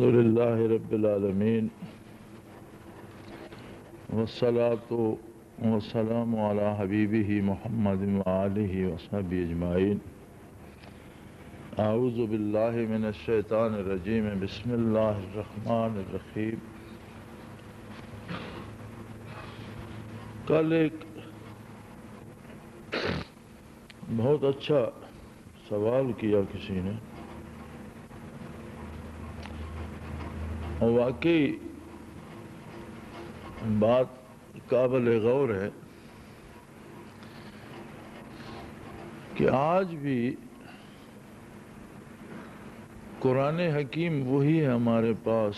الحمد للہ رب العالمین والصلاة والسلام علی حبیبہ محمد وآلہ وصحبہ اجمعین۔ اعوذ باللہ من الشیطان الرجیم، بسم اللہ الرحمن الرحیم۔ کل ایک بہت اچھا سوال کیا کسی نے، اور واقعی بات قابل غور ہے کہ آج بھی قرآن حکیم وہی ہے ہمارے پاس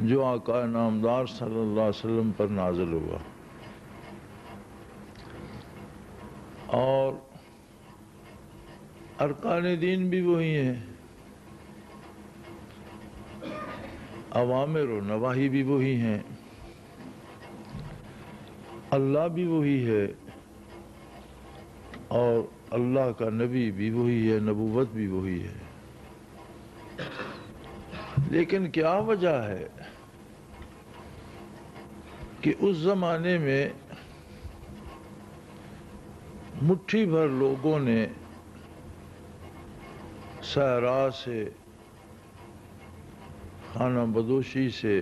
جو آقا نامدار صلی اللہ علیہ وسلم پر نازل ہوا، اور ارکان دین بھی وہی ہیں، اوامر و نواہی بھی وہی ہیں، اللہ بھی وہی ہے اور اللہ کا نبی بھی وہی ہے، نبوت بھی وہی ہے۔ لیکن کیا وجہ ہے کہ اس زمانے میں مٹھی بھر لوگوں نے صحرا سے، خانہ بدوشی سے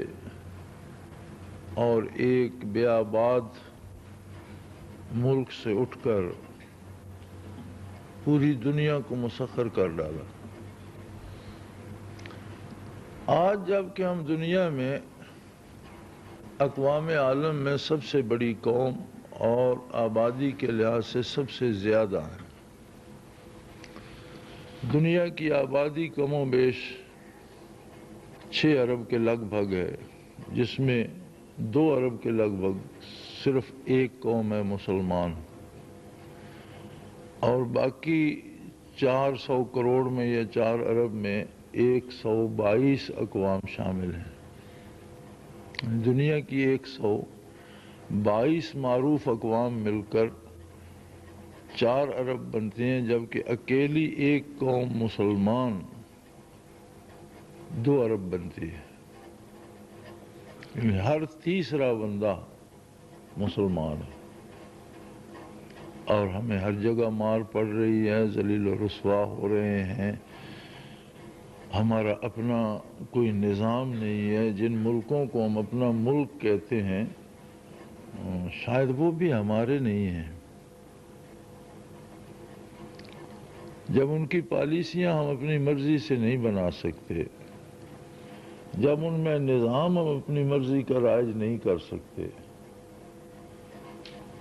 اور ایک بیاباد ملک سے اٹھ کر پوری دنیا کو مسخر کر ڈالا؟ آج جب کہ ہم دنیا میں اقوام عالم میں سب سے بڑی قوم اور آبادی کے لحاظ سے سب سے زیادہ ہیں، دنیا کی آبادی کم و بیش 6 ارب کے لگ بھگ ہے، جس میں 2 ارب کے لگ بھگ صرف ایک قوم ہے مسلمان، اور باقی 400 کروڑ میں یا 4 ارب میں 122 اقوام شامل ہیں۔ دنیا کی 122 معروف اقوام مل کر 4 ارب بنتے ہیں، جبکہ اکیلی ایک قوم مسلمان 2 ارب بنتی ہے، یعنی ہر تیسرا بندہ مسلمان ہے، اور ہمیں ہر جگہ مار پڑ رہی ہے، ذلیل و رسوا ہو رہے ہیں، ہمارا اپنا کوئی نظام نہیں ہے۔ جن ملکوں کو ہم اپنا ملک کہتے ہیں شاید وہ بھی ہمارے نہیں ہیں۔ جب ان کی پالیسیاں ہم اپنی مرضی سے نہیں بنا سکتے، جب ان میں نظام ہم اپنی مرضی کا رائج نہیں کر سکتے،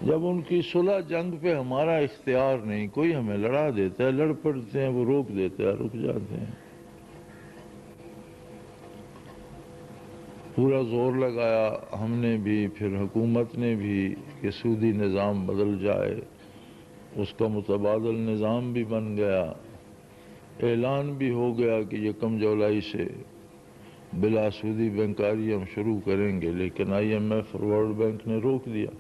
جب ان کی صلح جنگ پہ ہمارا اختیار نہیں، کوئی ہمیں لڑا دیتا ہے، لڑ پڑتے ہیں، وہ روک دیتے ہیں، رک جاتے ہیں۔ پورا زور لگایا ہم نے بھی، پھر حکومت نے بھی کہ سودی نظام بدل جائے، اس کا متبادل نظام بھی بن گیا، اعلان بھی ہو گیا کہ 1 جولائی سے بلا سودی بینکاری ہم شروع کریں گے، لیکن IMF اور ورلڈ بینک نے روک دیا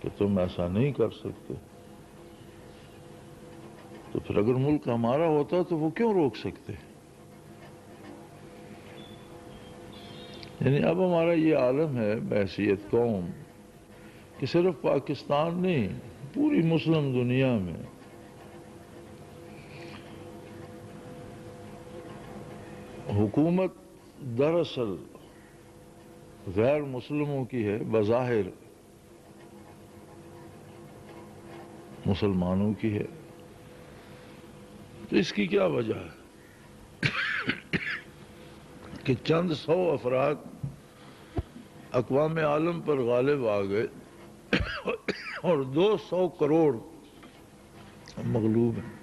کہ تم ایسا نہیں کر سکتے۔ تو پھر اگر ملک ہمارا ہوتا تو وہ کیوں روک سکتے؟ یعنی اب ہمارا یہ عالم ہے بحیثیت قوم کہ صرف پاکستان نہیں، پوری مسلم دنیا میں حکومت دراصل غیر مسلموں کی ہے، بظاہر مسلمانوں کی ہے۔ تو اس کی کیا وجہ ہے کہ چند 100 افراد اقوام عالم پر غالب آ گئے اور 200 کروڑ مغلوب ہیں؟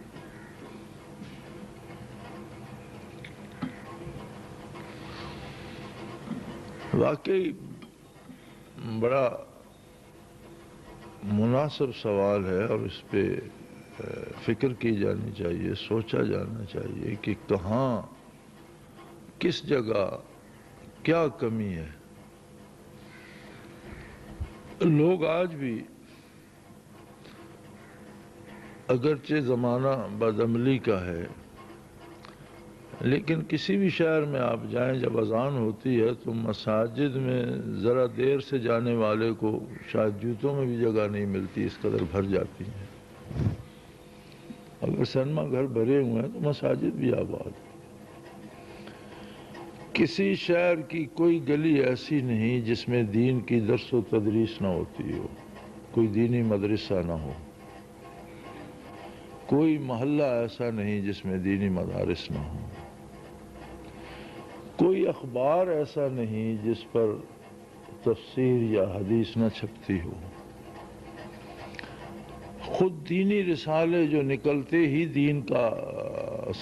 واقعی بڑا مناسب سوال ہے، اور اس پہ فکر کی جانی چاہیے، سوچا جانا چاہیے کہ کہاں، کس جگہ کیا کمی ہے۔ لوگ آج بھی اگرچہ زمانہ بدعملی کا ہے، لیکن کسی بھی شہر میں آپ جائیں، جب اذان ہوتی ہے تو مساجد میں ذرا دیر سے جانے والے کو شاید جوتوں میں بھی جگہ نہیں ملتی، اس قدر بھر جاتی ہیں۔ اگر سینما گھر بھرے ہوئے ہیں تو مساجد بھی آباد ہیں۔ کسی شہر کی کوئی گلی ایسی نہیں جس میں دین کی درس و تدریس نہ ہوتی ہو، کوئی دینی مدرسہ نہ ہو، کوئی محلہ ایسا نہیں جس میں دینی مدارس نہ ہو، کوئی اخبار ایسا نہیں جس پر تفسیر یا حدیث نہ چھپتی ہو۔ خود دینی رسالے جو نکلتے ہی دین کا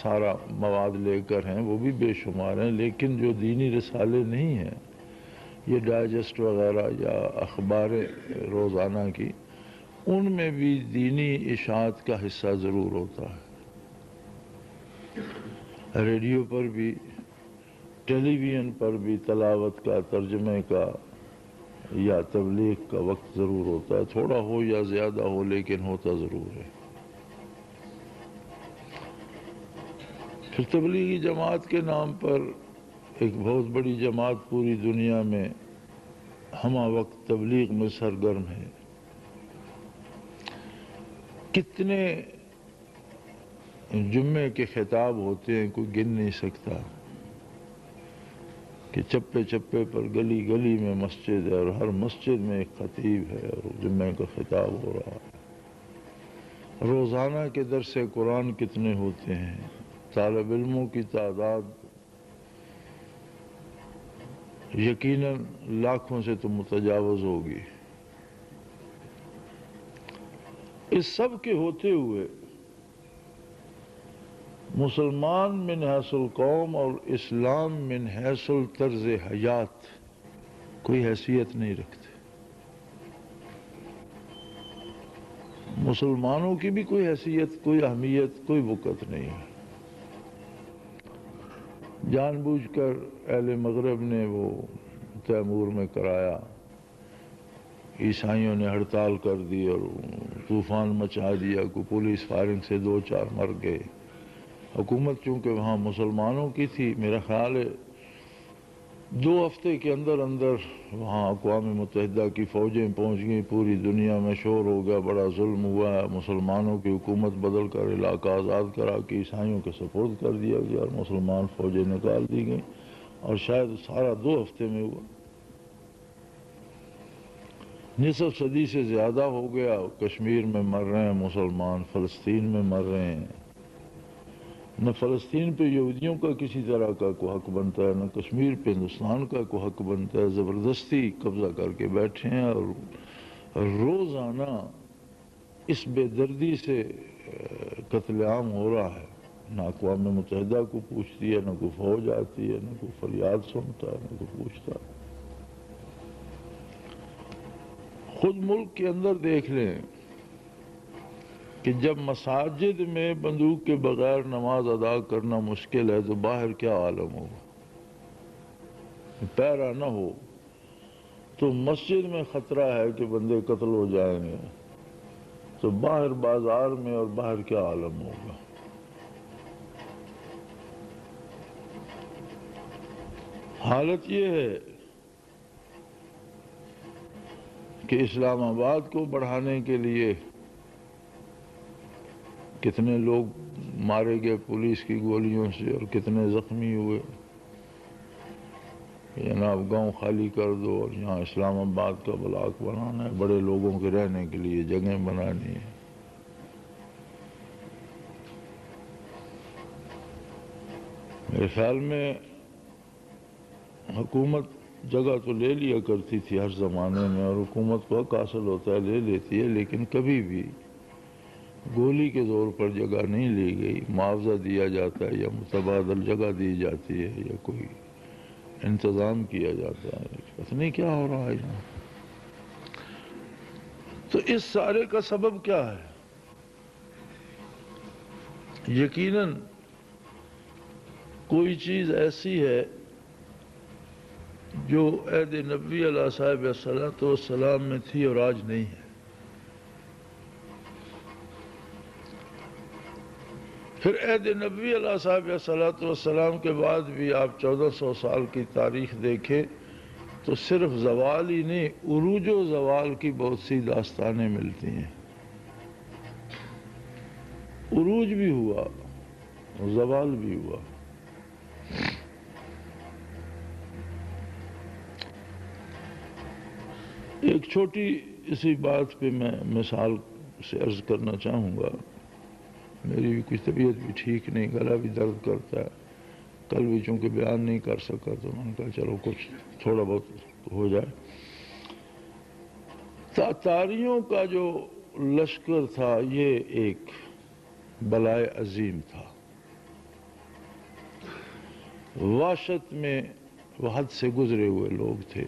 سارا مواد لے کر ہیں وہ بھی بے شمار ہیں، لیکن جو دینی رسالے نہیں ہیں، یہ ڈائجسٹ وغیرہ یا اخبار روزانہ کی، ان میں بھی دینی اشاعت کا حصہ ضرور ہوتا ہے۔ ریڈیو پر بھی، ٹیلی ویژن پر بھی تلاوت کا، ترجمے کا یا تبلیغ کا وقت ضرور ہوتا ہے، تھوڑا ہو یا زیادہ ہو لیکن ہوتا ضرور ہے۔ پھر تبلیغی جماعت کے نام پر ایک بہت بڑی جماعت پوری دنیا میں ہمہ وقت تبلیغ میں سرگرم ہے۔ کتنے جمعے کے خطاب ہوتے ہیں، کوئی گن نہیں سکتا، کہ چپے چپے پر، گلی گلی میں مسجد ہے اور ہر مسجد میں ایک خطیب ہے اور جمعے کا خطاب ہو رہا ہے۔ روزانہ کے درس قرآن کتنے ہوتے ہیں، طالب علموں کی تعداد یقیناً لاکھوں سے تو متجاوز ہوگی۔ اس سب کے ہوتے ہوئے مسلمان من حیث القوم اور اسلام من حیث الطرز حیات کوئی حیثیت نہیں رکھتے۔ مسلمانوں کی بھی کوئی حیثیت، کوئی اہمیت، کوئی وقت نہیں ہے۔ جان بوجھ کر اہل مغرب نے وہ تیمور میں کرایا، عیسائیوں نے ہڑتال کر دی اور طوفان مچا دیا، کوئی پولیس فائرنگ سے 2-4 مر گئے۔ حکومت چونکہ وہاں مسلمانوں کی تھی، میرا خیال ہے 2 ہفتے کے اندر اندر وہاں اقوام متحدہ کی فوجیں پہنچ گئیں، پوری دنیا میں شور ہو گیا، بڑا ظلم ہوا ہے، مسلمانوں کی حکومت بدل کر علاقہ آزاد کرا کے عیسائیوں کے سپرد کر دیا گیا اور مسلمان فوجیں نکال دی گئیں، اور شاید سارا 2 ہفتے میں ہوا۔ نصف صدی سے زیادہ ہو گیا، کشمیر میں مر رہے ہیں مسلمان، فلسطین میں مر رہے ہیں۔ نہ فلسطین پہ یہودیوں کا کسی طرح کا کوئی حق بنتا ہے، نہ کشمیر پہ ہندوستان کا کوئی حق بنتا ہے، زبردستی قبضہ کر کے بیٹھے ہیں، اور روزانہ اس بے دردی سے قتل عام ہو رہا ہے۔ نہ اقوام متحدہ کو پوچھتی ہے، نہ کوئی فوج آتی ہے، نہ کوئی فریاد سنتا ہے، نہ کوئی پوچھتا ہے۔ خود ملک کے اندر دیکھ لیں کہ جب مساجد میں بندوق کے بغیر نماز ادا کرنا مشکل ہے تو باہر کیا عالم ہوگا۔ پیرا نہ ہو تو مسجد میں خطرہ ہے کہ بندے قتل ہو جائیں گے، تو باہر بازار میں اور باہر کیا عالم ہوگا۔ حالت یہ ہے کہ اسلام آباد کو بڑھانے کے لیے کتنے لوگ مارے گئے پولیس کی گولیوں سے اور کتنے زخمی ہوئے، جناب گاؤں خالی کر دو اور یہاں اسلام آباد کا بلاک بنانا ہے، بڑے لوگوں کے رہنے کے لیے جگہیں بنانی ہے۔ میرے خیال میں حکومت جگہ تو لے لیا کرتی تھی ہر زمانے میں، اور حکومت کو حق حاصل ہوتا ہے لے لیتی ہے، لیکن کبھی بھی گولی کے زور پر جگہ نہیں لی گئی، معاوضہ دیا جاتا ہے یا متبادل جگہ دی جاتی ہے یا کوئی انتظام کیا جاتا ہے، پتہ نہیں کیا ہو رہا ہے یہاں۔ تو اس سارے کا سبب کیا ہے؟ یقیناً کوئی چیز ایسی ہے جو عہد نبوی علیہ صاحب السلام میں تھی اور آج نہیں ہے۔ پھر عہد نبوی علیہ صاحب والسلام کے بعد بھی آپ 1400 سال کی تاریخ دیکھیں تو صرف زوال ہی نہیں، عروج و زوال کی بہت سی داستانیں ملتی ہیں۔ عروج بھی ہوا، زوال بھی ہوا۔ ایک چھوٹی اسی بات پہ میں مثال سے عرض کرنا چاہوں گا۔ میری بھی کچھ طبیعت بھی ٹھیک نہیں، گلا بھی درد کرتا ہے، کل بھی چونکہ بیان نہیں کر سکا تو میں نے کہا چلو کچھ تھوڑا بہت ہو جائے۔ تاتاریوں کا جو لشکر تھا یہ ایک بلائے عظیم تھا، وحشت میں وہ حد سے گزرے ہوئے لوگ تھے۔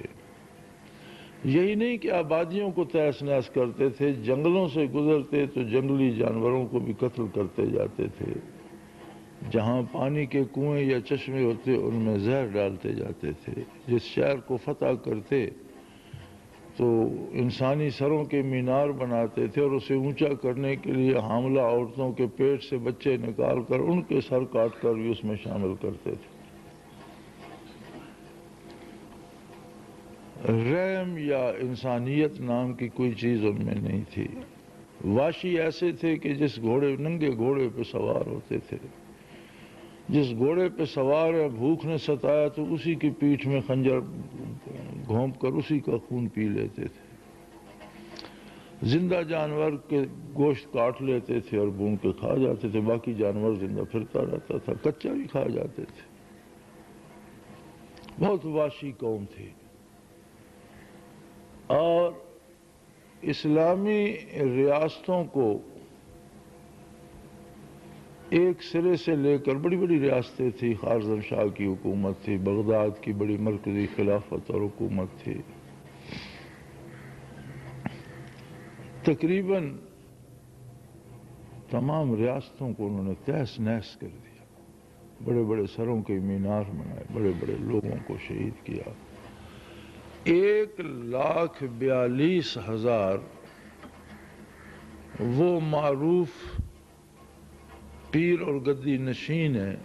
یہی نہیں کہ آبادیوں کو تہس نہس کرتے تھے، جنگلوں سے گزرتے تو جنگلی جانوروں کو بھی قتل کرتے جاتے تھے، جہاں پانی کے کنویں یا چشمے ہوتے ان میں زہر ڈالتے جاتے تھے۔ جس شہر کو فتح کرتے تو انسانی سروں کے مینار بناتے تھے اور اسے اونچا کرنے کے لیے حاملہ عورتوں کے پیٹ سے بچے نکال کر ان کے سر کاٹ کر بھی اس میں شامل کرتے تھے۔ رحم یا انسانیت نام کی کوئی چیز ان میں نہیں تھی۔ واشی ایسے تھے کہ جس ننگے گھوڑے پہ سوار ہوتے تھے، جس گھوڑے پہ سوار ہے بھوک نے ستایا تو اسی کی پیٹھ میں خنجر گھونپ کر اسی کا خون پی لیتے تھے۔ زندہ جانور کے گوشت کاٹ لیتے تھے اور بھون کے کھا جاتے تھے، باقی جانور زندہ پھرتا رہتا تھا، کچا بھی کھا جاتے تھے۔ بہت وحشی قوم تھی، اور اسلامی ریاستوں کو ایک سرے سے لے کر بڑی بڑی ریاستیں تھی۔ خوارزم شاہ کی حکومت تھی، بغداد کی بڑی مرکزی خلافت اور حکومت تھی، تقریباً تمام ریاستوں کو انہوں نے تہس نہس کر دیا، بڑے بڑے سروں کے مینار بنائے، بڑے بڑے لوگوں کو شہید کیا۔ 1,42,000 وہ معروف پیر اور گدی نشین ہیں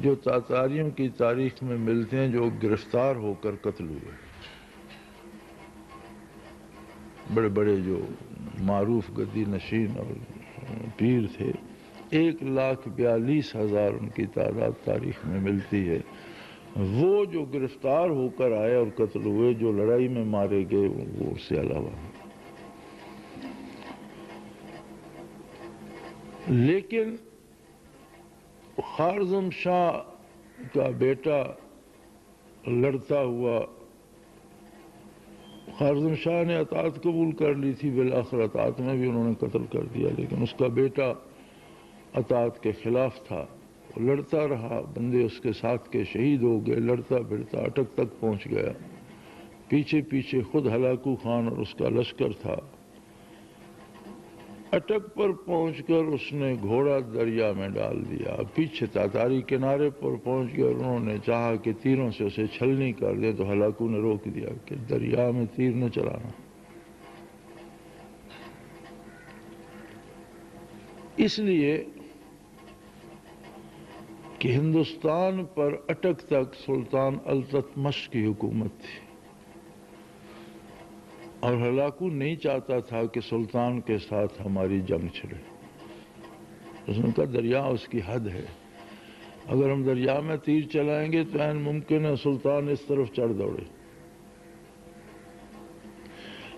جو تاتاریوں کی تاریخ میں ملتے ہیں، جو گرفتار ہو کر قتل ہوئے۔ بڑے بڑے جو معروف گدی نشین اور پیر تھے، 1,42,000 ان کی تعداد تاریخ میں ملتی ہے۔ وہ جو گرفتار ہو کر آئے اور قتل ہوئے، جو لڑائی میں مارے گئے، وہ اس سے علاوہ۔ لیکن خوارزم شاہ کا بیٹا لڑتا ہوا، خوارزم شاہ نے اطاعت قبول کر لی تھی، بالآخر اطاعت میں بھی انہوں نے قتل کر دیا، لیکن اس کا بیٹا اطاعت کے خلاف تھا، لڑتا رہا، بندے اس کے ساتھ کے شہید ہو گئے، لڑتا پھرتا اٹک تک پہنچ گیا، پیچھے پیچھے خود ہلاکو خان اور اس کا لشکر تھا۔ اٹک پر پہنچ کر اس نے گھوڑا دریا میں ڈال دیا، پیچھے تاتاری کنارے پر پہنچ گئے، انہوں نے چاہا کہ تیروں سے اسے چھلنی کر دیں تو ہلاکو نے روک دیا کہ دریا میں تیر نہ چلانا۔ اس لیے کہ ہندوستان پر اٹک تک سلطان التتمش کی حکومت تھی، اور ہلاکو نہیں چاہتا تھا کہ سلطان کے ساتھ ہماری جنگ چھڑے۔ اس نے کہا دریا اس کی حد ہے، اگر ہم دریا میں تیر چلائیں گے تو عین ممکن ہے سلطان اس طرف چڑھ دوڑے۔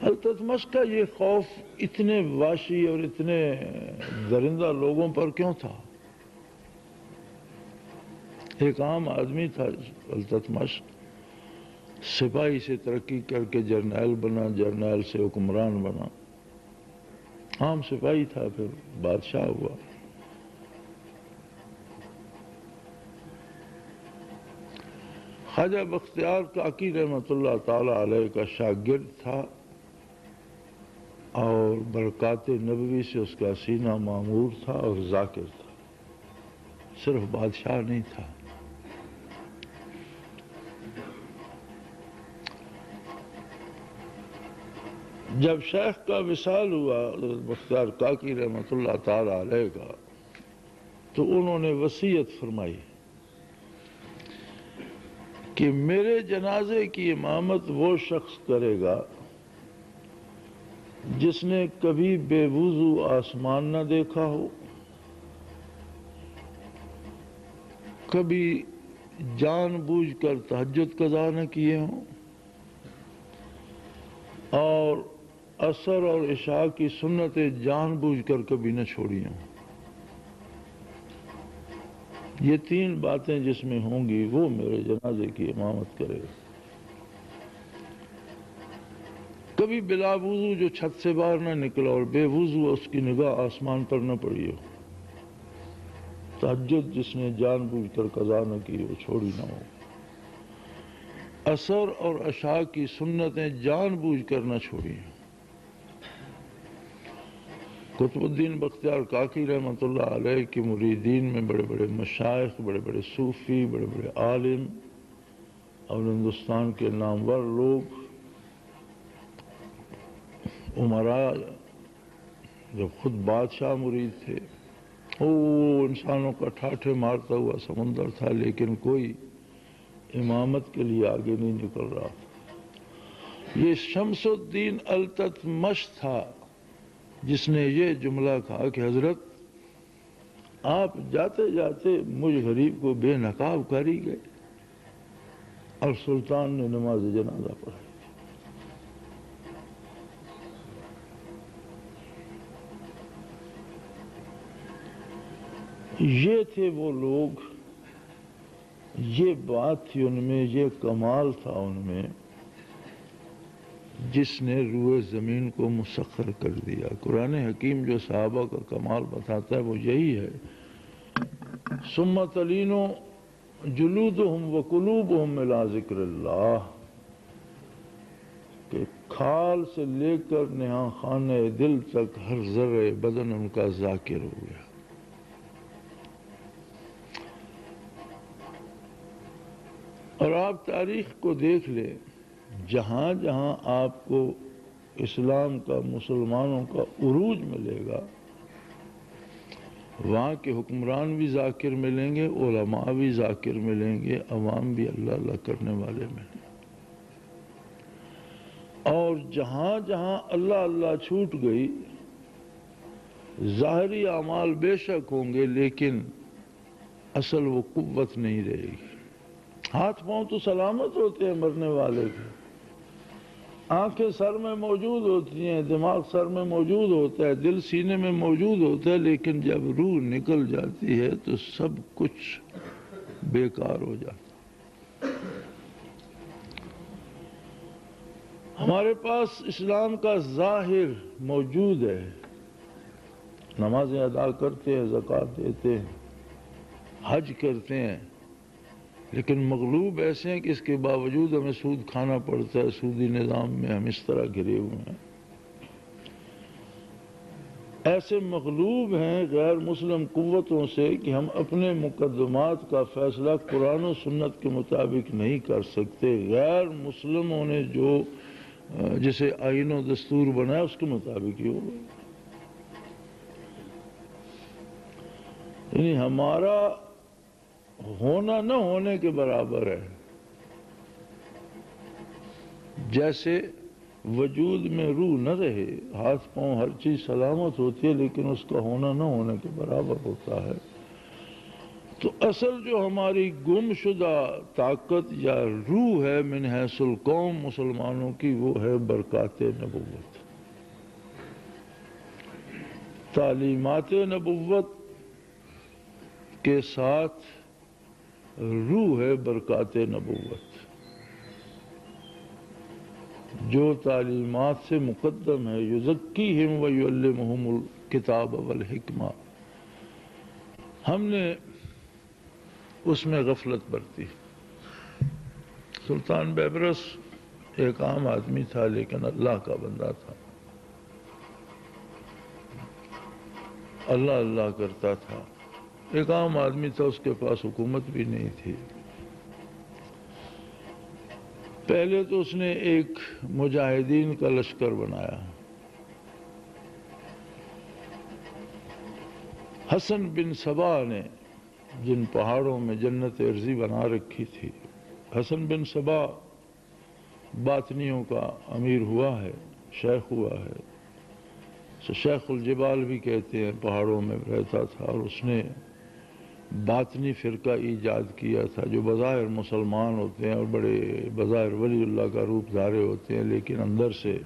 التتمش کا یہ خوف اتنے وحشی اور اتنے درندہ لوگوں پر کیوں تھا؟ ایک عام آدمی تھا التتمش، سپاہی سے ترقی کر کے جرنیل بنا، جرنیل سے حکمران بنا، عام سپاہی تھا، پھر بادشاہ ہوا۔ خواجہ بختیار کاکی رحمۃ اللہ تعالی علیہ کا شاگرد تھا، اور برکات نبوی سے اس کا سینہ معمور تھا اور ذاکر تھا، صرف بادشاہ نہیں تھا۔ جب شیخ کا وصال ہوا بختیار کاکی رحمۃ اللہ تعالی علیہ کا، تو انہوں نے وصیت فرمائی کہ میرے جنازے کی امامت وہ شخص کرے گا جس نے کبھی بے وضو آسمان نہ دیکھا ہو، کبھی جان بوجھ کر تہجد قضا نہ کیے ہوں، اور عصر اور عشاء کی سنتیں جان بوجھ کر کبھی نہ چھوڑی ہوں۔ یہ 3 باتیں جس میں ہوں گی وہ میرے جنازے کی امامت کرے گا۔ کبھی بلا وضو جو چھت سے باہر نہ نکلا اور بے وضو اس کی نگاہ آسمان پر نہ پڑی ہو، تہجد جس نے جان بوجھ کر قضا نہ کی وہ چھوڑی نہ ہو، عصر اور عشاء کی سنتیں جان بوجھ کر نہ چھوڑی ہوں۔ قطب الدین بختیار کاکی رحمۃ اللہ علیہ کے مریدین میں بڑے بڑے مشائخ، بڑے بڑے صوفی، بڑے بڑے عالم اور ہندوستان کے نامور لوگ، عمراء، جب خود بادشاہ مرید تھے، وہ انسانوں کا ٹھاٹھے مارتا ہوا سمندر تھا، لیکن کوئی امامت کے لیے آگے نہیں نکل رہا تھا۔ یہ شمس الدین التتمش تھا جس نے یہ جملہ کہا کہ حضرت آپ جاتے جاتے مجھ غریب کو بے نقاب کر ہی گئے، اور سلطان نے نماز جنازہ پڑھائی۔ یہ تھے وہ لوگ، یہ بات تھی ان میں، یہ کمال تھا ان میں، جس نے روئے زمین کو مسخر کر دیا۔ قرآن حکیم جو صحابہ کا کمال بتاتا ہے وہ یہی ہے، ثم تلین جلودہم وقلوبہم الی ذکر اللہ، کہ کھال سے لے کر نہاں خانہ دل تک ہر ذرے بدن ان کا ذاکر ہو گیا۔ اور آپ تاریخ کو دیکھ لیں، جہاں جہاں آپ کو اسلام کا، مسلمانوں کا عروج ملے گا، وہاں کے حکمران بھی ذاکر ملیں گے، علماء بھی ذاکر ملیں گے، عوام بھی اللہ اللہ کرنے والے ملیں گے۔ اور جہاں جہاں اللہ اللہ چھوٹ گئی، ظاہری اعمال بے شک ہوں گے لیکن اصل وہ قوت نہیں رہے گی۔ ہاتھ پاؤں تو سلامت ہوتے ہیں مرنے والے کے، آنکھیں سر میں موجود ہوتی ہیں، دماغ سر میں موجود ہوتا ہے، دل سینے میں موجود ہوتا ہے، لیکن جب روح نکل جاتی ہے تو سب کچھ بیکار ہو جاتا ہے۔ ہمارے پاس اسلام کا ظاہر موجود ہے، نمازیں ادا کرتے ہیں، زکوٰۃ دیتے ہیں، حج کرتے ہیں، لیکن مغلوب ایسے ہیں کہ اس کے باوجود ہمیں سود کھانا پڑتا ہے، سودی نظام میں ہم اس طرح گھرے ہوئے ہیں۔ ایسے مغلوب ہیں غیر مسلم قوتوں سے کہ ہم اپنے مقدمات کا فیصلہ قرآن و سنت کے مطابق نہیں کر سکتے، غیر مسلموں نے جو جسے آئین و دستور بنایا اس کے مطابق ہی ہوگا۔ یعنی ہمارا ہونا نہ ہونے کے برابر ہے۔ جیسے وجود میں روح نہ رہے، ہاتھ پاؤں ہر چیز سلامت ہوتی ہے لیکن اس کا ہونا نہ ہونے کے برابر ہوتا ہے، تو اصل جو ہماری گم شدہ طاقت یا روح ہے من حیث القوم مسلمانوں کی، وہ ہے برکات نبوت، تعلیمات نبوت کے ساتھ روح ہے برکات نبوت، جو تعلیمات سے مقدم ہے، یزکیہم ویعلمہم الکتاب والحکمہ۔ ہم نے اس میں غفلت برتی۔ سلطان بیبرس ایک عام آدمی تھا لیکن اللہ کا بندہ تھا، اللہ اللہ کرتا تھا، ایک عام آدمی تھا، اس کے پاس حکومت بھی نہیں تھی۔ پہلے تو اس نے ایک مجاہدین کا لشکر بنایا، حسن بن صبا نے جن پہاڑوں میں جنت ارضی بنا رکھی تھی، حسن بن صبا باطنیوں کا امیر ہوا ہے، شیخ ہوا ہے، شیخ الجبال بھی کہتے ہیں، پہاڑوں میں رہتا تھا، اور اس نے باطنی فرقہ ایجاد کیا تھا، جو بظاہر مسلمان ہوتے ہیں اور بڑے بظاہر ولی اللہ کا روپ دھارے ہوتے ہیں، لیکن اندر سے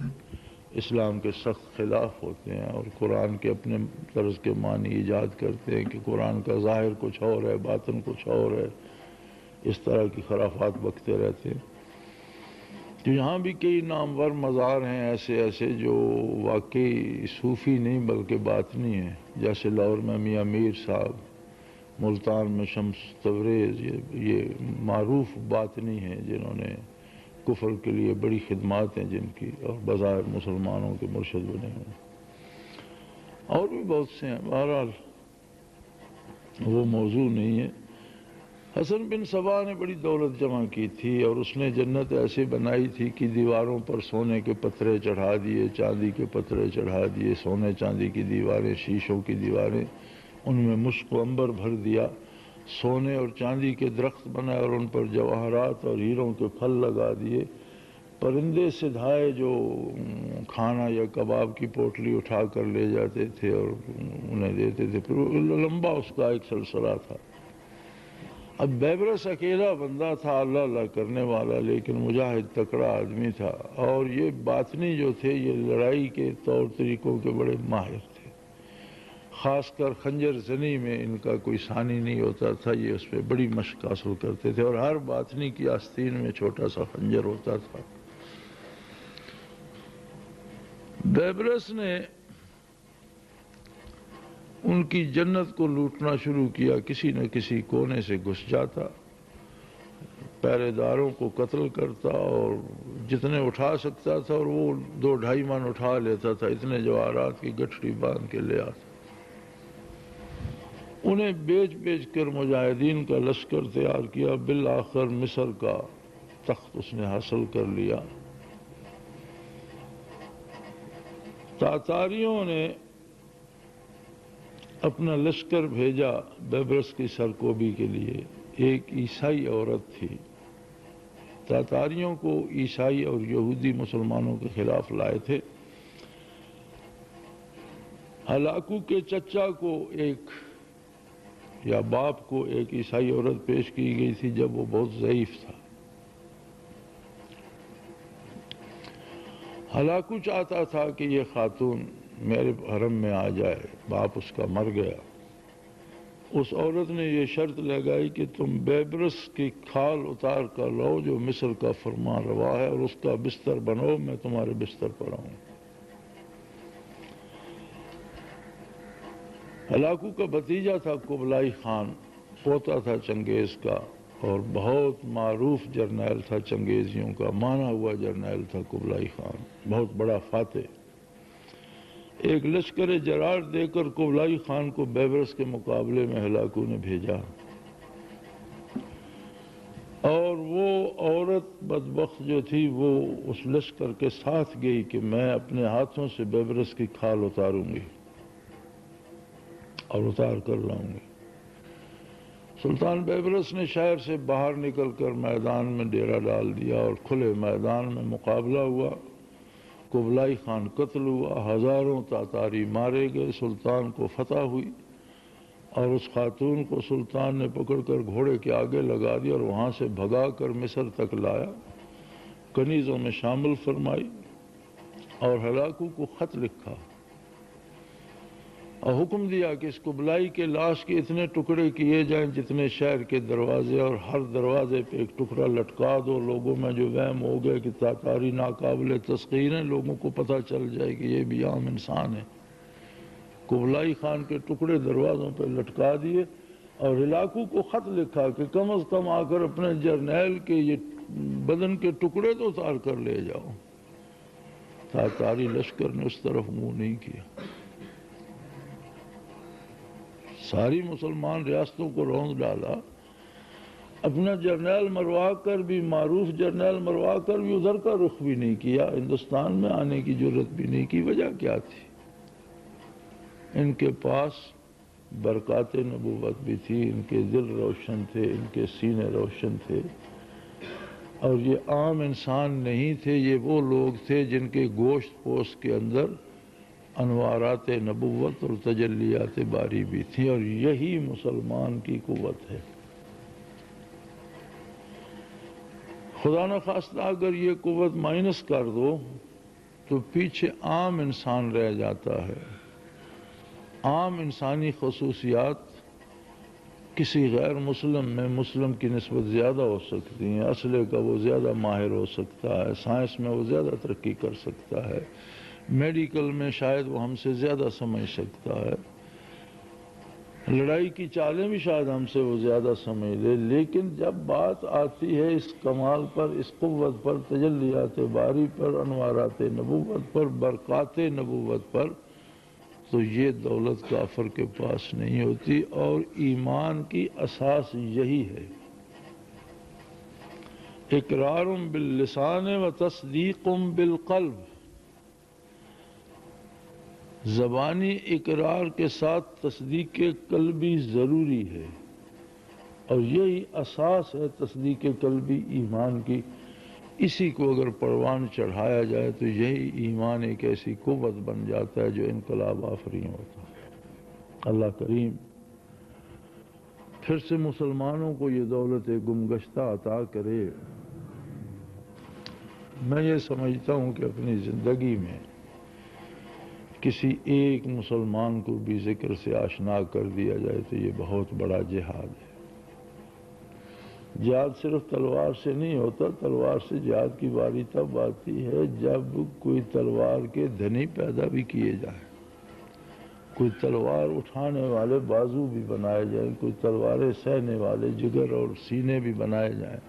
اسلام کے سخت خلاف ہوتے ہیں، اور قرآن کے اپنے طرز کے معنی ایجاد کرتے ہیں کہ قرآن کا ظاہر کچھ اور ہے، باطن کچھ اور ہے، اس طرح کی خرافات بکتے رہتے ہیں۔ تو یہاں بھی کئی نامور مزار ہیں ایسے جو واقعی صوفی نہیں بلکہ باطنی ہیں، جیسے لاہور میں میاں میر صاحب، ملتان میں شمس تبریز، یہ معروف باطنی ہیں جنہوں نے کفر کے لیے بڑی خدمات ہیں جن کی، اور بظاہر مسلمانوں کے مرشد بنے ہیں، اور بھی بہت سے ہیں، بہرحال وہ موضوع نہیں ہے۔ حسن بن صبا نے بڑی دولت جمع کی تھی، اور اس نے جنت ایسے بنائی تھی کہ دیواروں پر سونے کے پتھرے چڑھا دیے، چاندی کے پتھرے چڑھا دیے، سونے چاندی کی دیواریں، شیشوں کی دیواریں، ان میں مشک و عنبر بھر دیا، سونے اور چاندی کے درخت بنائے اور ان پر جواہرات اور ہیروں کے پھل لگا دیے، پرندے سدھائے جو کھانا یا کباب کی پوٹلی اٹھا کر لے جاتے تھے اور انہیں دیتے تھے، پھر لمبا اس کا ایک سلسلہ تھا۔ اب بیبرس اکیلا بندہ تھا، اللہ اللہ کرنے والا، لیکن مجاہد تکڑا آدمی تھا، اور یہ باطنی جو تھے یہ لڑائی کے طور طریقوں کے بڑے ماہر تھے، خاص کر خنجر زنی میں ان کا کوئی ثانی نہیں ہوتا تھا، یہ اس پہ بڑی مشق حاصل کرتے تھے، اور ہر باطنی کی آستین میں چھوٹا سا خنجر ہوتا تھا۔ بیبرس نے ان کی جنت کو لوٹنا شروع کیا، کسی نہ کسی کونے سے گھس جاتا، پہرے داروں کو قتل کرتا، اور جتنے اٹھا سکتا تھا، اور وہ 2-2.5 من اٹھا لیتا تھا، اتنے جواہرات کی گٹھڑی باندھ کے لے آتا، انہیں بیچ کر مجاہدین کا لشکر تیار کیا، بالآخر مصر کا تخت اس نے حاصل کر لیا۔ تاتاریوں نے اپنا لشکر بھیجا بیبرس کی سرکوبی کے لیے، ایک عیسائی عورت تھی، تاتاریوں کو عیسائی اور یہودی مسلمانوں کے خلاف لائے تھے۔ ہلاکو کے چچا کو یا باپ کو ایک عیسائی عورت پیش کی گئی تھی جب وہ بہت ضعیف تھا۔ ہلاکو چاہتا تھا کہ یہ خاتون میرے حرم میں آ جائے، باپ اس کا مر گیا۔ اس عورت نے یہ شرط لگائی کہ تم بیبرس کی کھال اتار کر لاؤ جو مصر کا فرمان روا ہے، اور اس کا بستر بناؤ، میں تمہارے بستر پر آؤں۔ ہلاکو کا بھتیجا تھا قبلائی خان، پوتا تھا چنگیز کا، اور بہت معروف جرنیل تھا چنگیزیوں کا، مانا ہوا جرنیل تھا قبلائی خان، بہت بڑا فاتح۔ ایک لشکر جرار دے کر قبلائی خان کو بیبرس کے مقابلے میں ہلاکو نے بھیجا، اور وہ عورت بدبخت جو تھی وہ اس لشکر کے ساتھ گئی کہ میں اپنے ہاتھوں سے بیبرس کی کھال اتاروں گی اور اتار کر لاؤں گی۔ سلطان بیبرس نے شہر سے باہر نکل کر میدان میں ڈیرا ڈال دیا، اور کھلے میدان میں مقابلہ ہوا، قبلائی خان قتل ہوا، ہزاروں تاتاری مارے گئے، سلطان کو فتح ہوئی، اور اس خاتون کو سلطان نے پکڑ کر گھوڑے کے آگے لگا دیا اور وہاں سے بھگا کر مصر تک لایا، کنیزوں میں شامل فرمائی، اور ہلاکو کو خط لکھا اور حکم دیا کہ اس قبلائی کے لاش کے اتنے ٹکڑے کیے جائیں جتنے شہر کے دروازے، اور ہر دروازے پہ ایک ٹکڑا لٹکا دو، لوگوں میں جو وہم ہو گئے کہ تاتاری ناقابل تسخیر ہیں، لوگوں کو پتہ چل جائے کہ یہ بھی عام انسان ہے۔ قبلائی خان کے ٹکڑے دروازوں پہ لٹکا دیے، اور ہلاکو کو خط لکھا کہ کم از کم آ کر اپنے جرنیل کے یہ بدن کے ٹکڑے تو اتار کر لے جاؤ۔ تاتاری لشکر نے اس طرف منہ نہیں کیا، ساری مسلمان ریاستوں کو روند ڈالا، اپنا جرنیل مروا کر بھی، معروف جرنیل مروا کر بھی ادھر کا رخ بھی نہیں کیا، ہندوستان میں آنے کی جرت بھی نہیں کی۔ وجہ کیا تھی؟ ان کے پاس برکات نبوت بھی تھی، ان کے دل روشن تھے، ان کے سینے روشن تھے، اور یہ عام انسان نہیں تھے، یہ وہ لوگ تھے جن کے گوشت پوست کے اندر انوارات نبوت اور تجلیات باری بھی تھیں، اور یہی مسلمان کی قوت ہے۔ خدا نخواستہ اگر یہ قوت مائنس کر دو تو پیچھے عام انسان رہ جاتا ہے۔ عام انسانی خصوصیات کسی غیر مسلم میں مسلم کی نسبت زیادہ ہو سکتی ہیں، اسلحے کا وہ زیادہ ماہر ہو سکتا ہے، سائنس میں وہ زیادہ ترقی کر سکتا ہے، میڈیکل میں شاید وہ ہم سے زیادہ سمجھ سکتا ہے، لڑائی کی چالیں بھی شاید ہم سے وہ زیادہ سمجھ لے، لیکن جب بات آتی ہے اس کمال پر، اس قوت پر، تجلیات باری پر، انوارات نبوت پر، برکات نبوت پر، تو یہ دولت کافر کے پاس نہیں ہوتی، اور ایمان کی اساس یہی ہے۔ اقرار باللسان و تصدیق بالقلب، زبانی اقرار کے ساتھ تصدیق قلبی ضروری ہے، اور یہی اساس ہے تصدیق قلبی ایمان کی۔ اسی کو اگر پروان چڑھایا جائے تو یہی ایمان ایک ایسی قوت بن جاتا ہے جو انقلاب آفرین ہوتا ہے۔ اللہ کریم پھر سے مسلمانوں کو یہ دولت گمگشتہ عطا کرے۔ میں یہ سمجھتا ہوں کہ اپنی زندگی میں کسی ایک مسلمان کو بھی ذکر سے آشنا کر دیا جائے تو یہ بہت بڑا جہاد ہے۔ جہاد صرف تلوار سے نہیں ہوتا، تلوار سے جہاد کی باری تب آتی ہے جب کوئی تلوار کے دھنی پیدا بھی کیے جائیں، کوئی تلوار اٹھانے والے بازو بھی بنائے جائیں، کوئی تلواریں سہنے والے جگر اور سینے بھی بنائے جائیں۔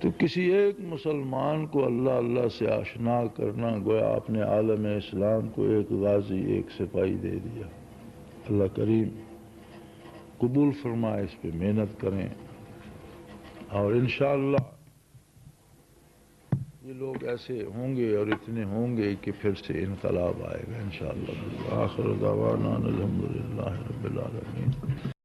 تو کسی ایک مسلمان کو اللہ اللہ سے آشنا کرنا گویا آپ نے عالم اسلام کو ایک غازی، ایک سپاہی دے دیا۔ اللہ کریم قبول فرمائے، اس پہ محنت کریں، اور انشاءاللہ یہ لوگ ایسے ہوں گے اور اتنے ہوں گے کہ پھر سے انقلاب آئے گا انشاءاللہ۔ آخر دعوانا الحمدللہ رب العالمین۔